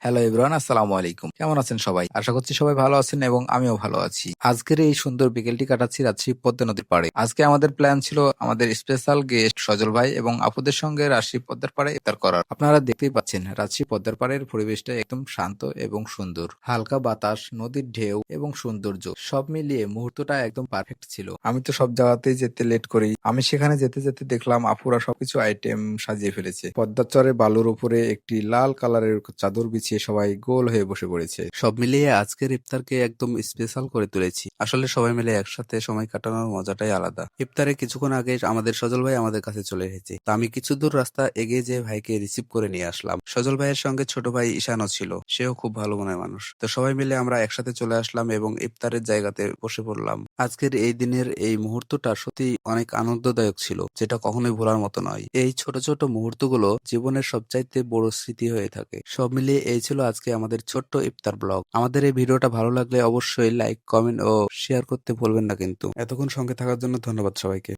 Hello everyone, আসসালামু আলাইকুম। কেমন আছেন সবাই? আশা করছি সবাই ভালো আছেন এবং আমিও ভালো আছি। আজকের এই সুন্দর বিকেলটি কাটাচ্ছি রাজশাহী পদ্মা নদীর পাড়ে। আজকে আমাদের প্ল্যান ছিল আমাদের স্পেশাল গেস্ট সজল ভাই এবং আপুদের সঙ্গে রাজশাহী পদ্মার পাড়ে ইফতার করার। আপনারা দেখতেই পাচ্ছেন রাজশাহী পদ্মার পাড়ের পরিবেশটা একদম শান্ত এবং সুন্দর। হালকা বাতাস, নদীর ঢেউ এবং সৌন্দর্য সব মিলিয়ে মুহূর্তটা একদম পারফেক্ট ছিল। আমি তো সব জায়গাতেই যেতে লেট করি। আমি সেখানে যেতে যেতে দেখলাম আপুরা সবকিছু আইটেম সাজিয়ে ফেলেছে। পদ্মার চরে বালুর উপরে একটি লাল কালারের চাদর বিছিয়ে সবাই গোল হয়ে বসে পড়েছে। সব মিলিয়ে আজকের ইফতারকে একদম স্পেশাল করে তুলেছি। আসলে সবাই মিলে একসাথে সময় কাটানোর মজাটাই আলাদা। ইফতারে কিছুক্ষণ আগে আমাদের সজল ভাই আমাদের কাছে চলে এসেছে। তা আমি কিছু দূর রাস্তা এগিয়ে যেয়ে ভাইকে রিসিভ করে নিয়ে আসলাম। সজল ভাইয়ের সঙ্গে ছোট ভাই ঈশানও ছিল। সেও খুব ভালো মনের মানুষ। তো সবাই মিলে আমরা একসাথে চলে আসলাম এবং ইফতারের জায়গাতে বসে পড়লাম। আজকের এই দিনের এই মুহূর্তটা সত্যি অনেক আনন্দদায়ক ছিল, যেটা কখনোই ভোলার মতো নয়। এই ছোট ছোট মুহূর্তগুলো জীবনের সবচাইতে বড় স্মৃতি হয়ে থাকে। সব মিলিয়ে এই ছিল আজকে আমাদের ছোট্ট ইফতার ব্লগ। আমাদের এই ভিডিওটা ভালো লাগলে অবশ্যই লাইক, কমেন্ট ও শেয়ার করতে ভুলবেন না কিন্তু। এতক্ষণ সঙ্গে থাকার জন্য ধন্যবাদ সবাইকে।